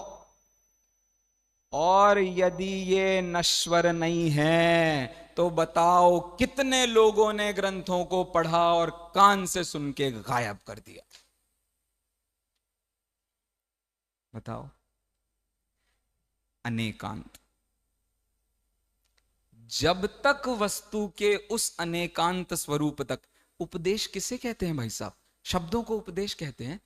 और यदि ये नश्वर नहीं है तो बताओ कितने लोगों ने ग्रंथों को पढ़ा और कान से सुन के गायब कर दिया? बताओ। अनेकांत। जब तक वस्तु के उस अनेकांत स्वरूप तक, उपदेश किसे कहते हैं भाई साहब? शब्दों को उपदेश कहते हैं।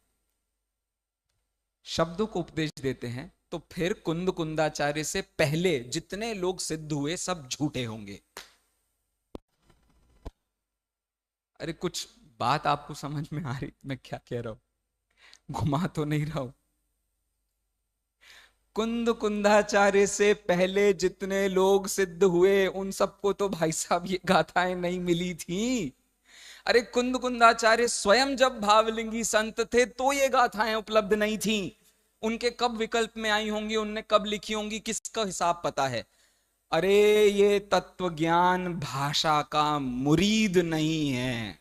शब्दों को उपदेश देते हैं तो फिर कुंद कुंदाचार्य से पहले जितने लोग सिद्ध हुए सब झूठे होंगे। अरे कुछ बात आपको समझ में आ रही मैं क्या कह रहा हूं? घुमा तो नहीं रहा हूं। कुंद कुंदाचार्य से पहले जितने लोग सिद्ध हुए उन सबको तो भाई साहब ये गाथाएं नहीं मिली थी। अरे कुंद कुंदाचार्य स्वयं जब भावलिंगी संत थे तो ये गाथाएं उपलब्ध नहीं थी। उनके कब विकल्प में आई होंगी, उनने कब लिखी होंगी, किसका हिसाब पता है? अरे ये तत्व ज्ञान भाषा का मुरीद नहीं है,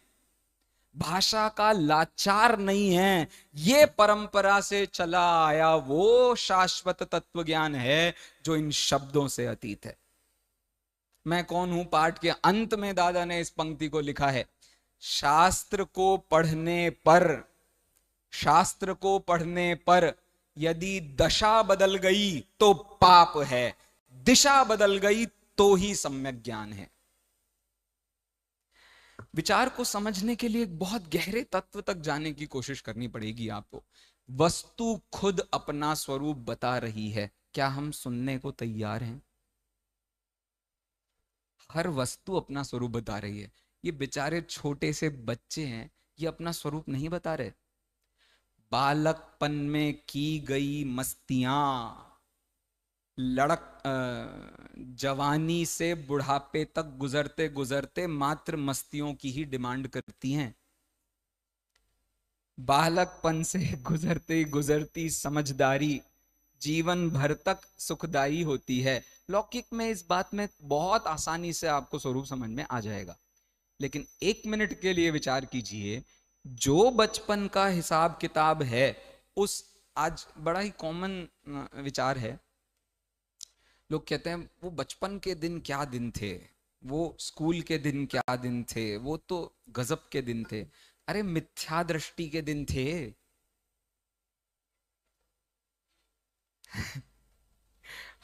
भाषा का लाचार नहीं है, ये परंपरा से चला आया वो शाश्वत तत्व ज्ञान है जो इन शब्दों से अतीत है। मैं कौन हूं पाठ के अंत में दादा ने इस पंक्ति को लिखा है, शास्त्र को पढ़ने पर, शास्त्र को पढ़ने पर यदि दशा बदल गई तो पाप है, दिशा बदल गई तो ही सम्यक ज्ञान है। विचार को समझने के लिए बहुत गहरे तत्व तक जाने की कोशिश करनी पड़ेगी आपको। वस्तु खुद अपना स्वरूप बता रही है, क्या हम सुनने को तैयार हैं? हर वस्तु अपना स्वरूप बता रही है। ये बेचारे छोटे से बच्चे हैं, ये अपना स्वरूप नहीं बता रहे। बालकपन में की गई मस्तियां जवानी से बुढ़ापे तक गुजरते गुजरते मात्र मस्तियों की ही डिमांड करती हैं। बालकपन से गुजरती गुजरती समझदारी जीवन भर तक सुखदायी होती है। लौकिक में इस बात में बहुत आसानी से आपको स्वरूप समझ में आ जाएगा। लेकिन एक मिनट के लिए विचार कीजिए, जो बचपन का हिसाब किताब है उस, आज बड़ा ही कॉमन विचार है, लोग कहते हैं वो बचपन के दिन क्या दिन थे, वो स्कूल के दिन क्या दिन थे, वो तो गजब के दिन थे। अरे मिथ्या दृष्टि के दिन थे।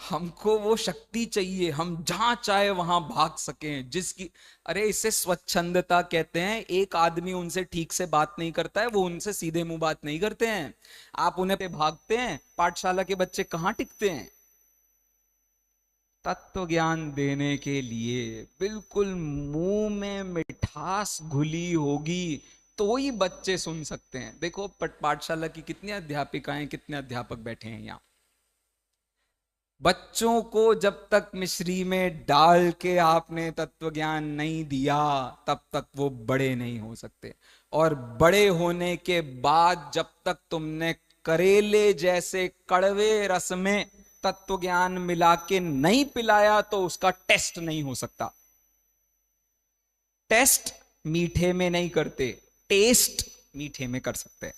हमको वो शक्ति चाहिए, हम जहां चाहे वहां भाग सकें जिसकी, अरे इसे स्वच्छंदता कहते हैं। एक आदमी उनसे ठीक से बात नहीं करता है, वो उनसे सीधे मुंह बात नहीं करते हैं, आप उन्हें पे भागते हैं। पाठशाला के बच्चे कहां टिकते हैं? तत्व ज्ञान देने के लिए बिल्कुल मुंह में मिठास घुली होगी तो ही बच्चे सुन सकते हैं। देखो पाठशाला की कितनी अध्यापिकाएं, कितने अध्यापक बैठे हैं यहाँ। बच्चों को जब तक मिश्री में डाल के आपने तत्व ज्ञान नहीं दिया तब तक वो बड़े नहीं हो सकते। और बड़े होने के बाद जब तक तुमने करेले जैसे कड़वे रस में तत्व ज्ञान मिला के नहीं पिलाया तो उसका टेस्ट नहीं हो सकता। टेस्ट मीठे में नहीं करते, टेस्ट मीठे में कर सकते हैं।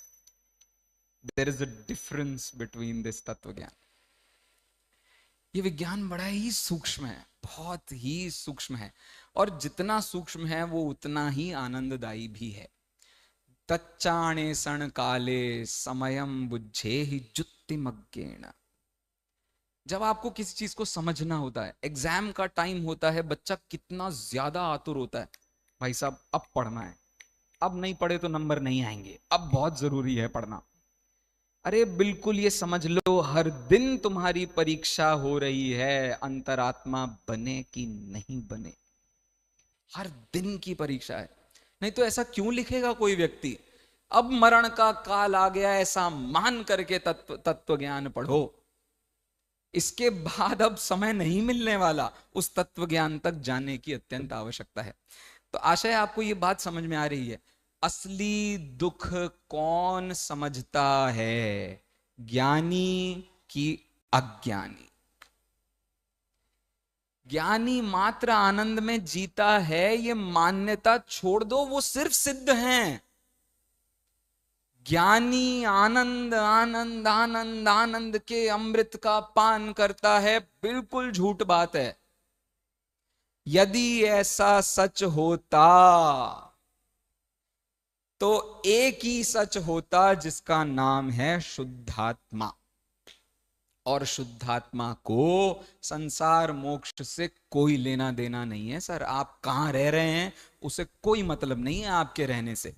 There is a difference between this तत्व ज्ञान। ये विज्ञान बड़ा ही सूक्ष्म है, बहुत ही सूक्ष्म है, और जितना सूक्ष्म है वो उतना ही आनंददायी भी है। तच्चाणे सण काले समयम बुझे ही जुत्तिमग्गेण। जब आपको किसी चीज को समझना होता है, एग्जाम का टाइम होता है, बच्चा कितना ज्यादा आतुर होता है, भाई साहब अब पढ़ना है, अब नहीं पढ़े तो नंबर नहीं आएंगे, अब बहुत जरूरी है पढ़ना। अरे बिल्कुल ये समझ लो, हर दिन तुम्हारी परीक्षा हो रही है, अंतरात्मा बने कि नहीं बने, हर दिन की परीक्षा है। नहीं तो ऐसा क्यों लिखेगा कोई व्यक्ति, अब मरण का काल आ गया ऐसा मान करके तत्व ज्ञान पढ़ो, इसके बाद अब समय नहीं मिलने वाला, उस तत्व ज्ञान तक जाने की अत्यंत आवश्यकता है। तो आशा है आपको ये बात समझ में आ रही है। असली दुख कौन समझता है, ज्ञानी की अज्ञानी? ज्ञानी मात्र आनंद में जीता है, ये मान्यता छोड़ दो, वो सिर्फ सिद्ध हैं। ज्ञानी आनंद आनंद आनंद आनंद के अमृत का पान करता है, बिल्कुल झूठ बात है। यदि ऐसा सच होता तो एक ही सच होता जिसका नाम है शुद्धात्मा, और शुद्धात्मा को संसार मोक्ष से कोई लेना देना नहीं है। सर आप कहां रह रहे हैं उसे कोई मतलब नहीं है आपके रहने से।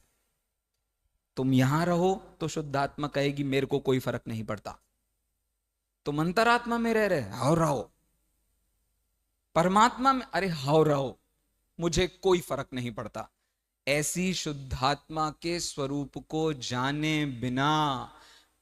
तुम यहां रहो तो शुद्धात्मा कहेगी मेरे को कोई फर्क नहीं पड़ता, तुम अंतरात्मा में रह रहे हाउ रहो, परमात्मा में अरे हाउ रहो, मुझे कोई फर्क नहीं पड़ता। ऐसी शुद्धात्मा के स्वरूप को जाने बिना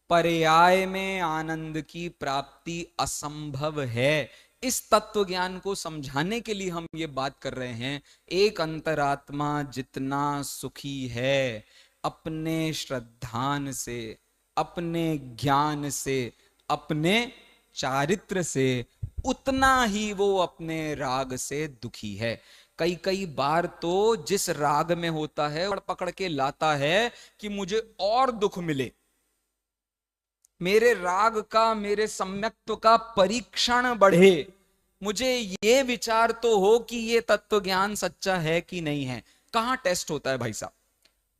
पर्याय में आनंद की प्राप्ति असंभव है। इस तत्व ज्ञान को समझाने के लिए हम ये बात कर रहे हैं। एक अंतरात्मा जितना सुखी है अपने श्रद्धान से, अपने ज्ञान से, अपने चारित्र से, उतना ही वो अपने राग से दुखी है। कई कई बार तो जिस राग में होता है पकड़ पकड़ के लाता है कि मुझे और दुख मिले, मेरे राग का, मेरे सम्यक्त्व का परीक्षण बढ़े, मुझे ये विचार तो हो कि ये तत्व ज्ञान सच्चा है कि नहीं है। कहां टेस्ट होता है भाई साहब?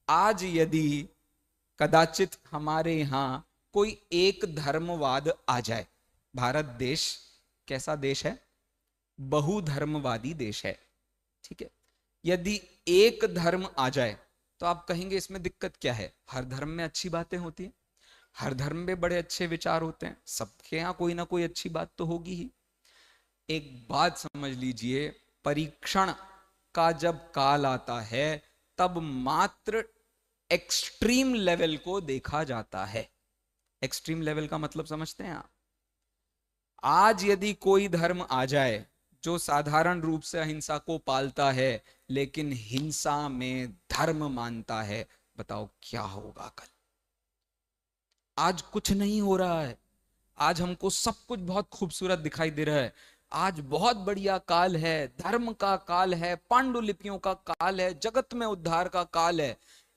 आज यदि कदाचित हमारे यहां कोई एक धर्मवाद आ जाए, भारत देश कैसा देश है? बहुधर्मवादी देश है, ठीक है। यदि एक धर्म आ जाए तो आप कहेंगे इसमें दिक्कत क्या है, हर धर्म में अच्छी बातें होती हैं, हर धर्म में बड़े अच्छे विचार होते हैं, सबके यहां कोई ना कोई अच्छी बात तो होगी ही। एक बात समझ लीजिए, परीक्षण का जब काल आता है तब मात्र एक्सट्रीम लेवल को देखा जाता है। एक्सट्रीम लेवल का मतलब समझते हैं आप? आज यदि कोई धर्म आ जाए जो साधारण रूप से अहिंसा को पालता है लेकिन हिंसा में धर्म मानता है, बताओ क्या होगा कल? आज कुछ नहीं हो रहा है, आज हमको सब कुछ बहुत खूबसूरत दिखाई दे रहा है, आज बहुत बढ़िया काल है, धर्म का काल है, पांडुलिपियों का काल है, जगत में उद्धार का काल है।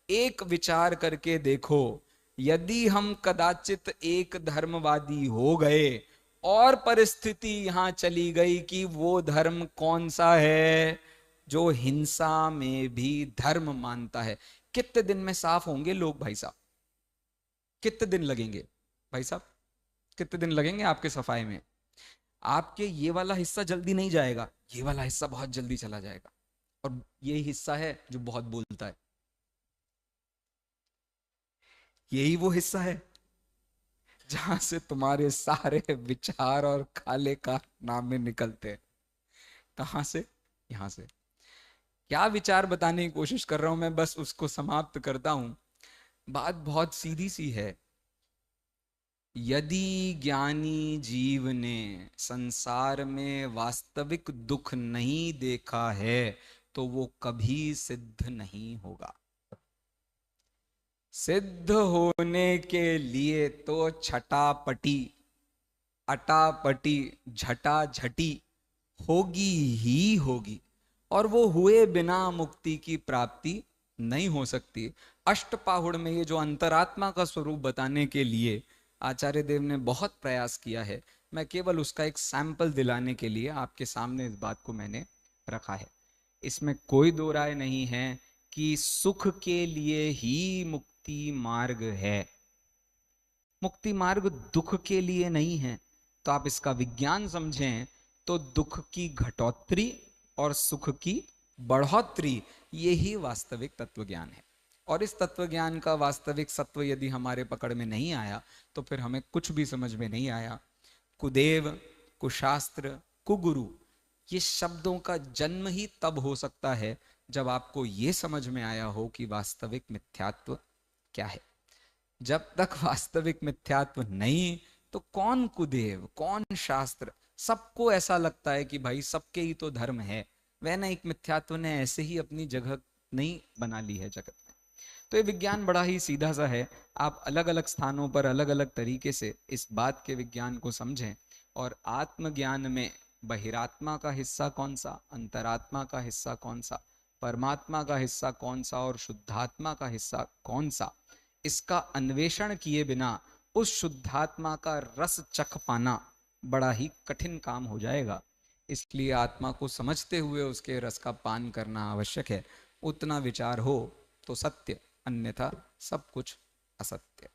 एक विचार करके देखो, यदि हम कदाचित एक धर्मवादी हो गए और परिस्थिति यहां चली गई कि वो धर्म कौन सा है जो हिंसा में भी धर्म मानता है, कितने दिन में साफ होंगे लोग भाई साहब? कितने दिन लगेंगे भाई साहब? कितने दिन लगेंगे आपके सफाई में? आपके ये वाला हिस्सा जल्दी नहीं जाएगा, ये वाला हिस्सा बहुत जल्दी चला जाएगा, और यही हिस्सा है जो बहुत बोलता है, यही वो हिस्सा है जहां से तुम्हारे सारे विचार और काले कारनामे निकलते हैं। कहां से? यहां से। क्या विचार बताने की कोशिश कर रहा हूं मैं, बस उसको समाप्त करता हूं। बात बहुत सीधी सी है। यदि ज्ञानी जीव ने संसार में वास्तविक दुख नहीं देखा है तो वो कभी सिद्ध नहीं होगा। सिद्ध होने के लिए तो छटापटी अटापटी झटाझटी होगी ही होगी, और वो हुए बिना मुक्ति की प्राप्ति नहीं हो सकती। अष्टपाहुड़ में ये जो अंतरात्मा का स्वरूप बताने के लिए आचार्य देव ने बहुत प्रयास किया है, मैं केवल उसका एक सैंपल दिलाने के लिए आपके सामने इस बात को मैंने रखा है। इसमें कोई दो राय नहीं है कि सुख के लिए ही मुक्ति मार्ग है, मुक्ति मार्ग दुख के लिए नहीं है। तो आप इसका विज्ञान समझें तो दुख की घटोत्तरी और सुख की बढ़ोतरी, यही वास्तविक तत्व ज्ञान है। और इस तत्व ज्ञान का वास्तविक सत्व यदि हमारे पकड़ में नहीं आया तो फिर हमें कुछ भी समझ में नहीं आया। कुदेव, कुशास्त्र, कुगुरु, ये शब्दों का जन्म ही तब हो सकता है जब आपको ये समझ में आया हो कि वास्तविक मिथ्यात्व क्या है। जब तक वास्तविक मिथ्यात्व नहीं, तो कौन कुदेव, कौन शास्त्र। सबको ऐसा लगता है कि भाई सबके ही तो धर्म है, वैज्ञानिक मिथ्यात्व ने ऐसे ही अपनी जगह नहीं बना ली है जगत में। तो ये विज्ञान बड़ा ही सीधा सा है। आप अलग अलग स्थानों पर अलग अलग तरीके से इस बात के विज्ञान को समझें, और आत्मज्ञान में बहिरात्मा का हिस्सा कौन सा, अंतरात्मा का हिस्सा कौन सा, परमात्मा का हिस्सा कौन सा और शुद्धात्मा का हिस्सा कौन सा, इसका अन्वेषण किए बिना उस शुद्धात्मा का रस चख पाना बड़ा ही कठिन काम हो जाएगा। इसलिए आत्मा को समझते हुए उसके रस का पान करना आवश्यक है। उतना विचार हो तो सत्य, अन्यथा सब कुछ असत्य।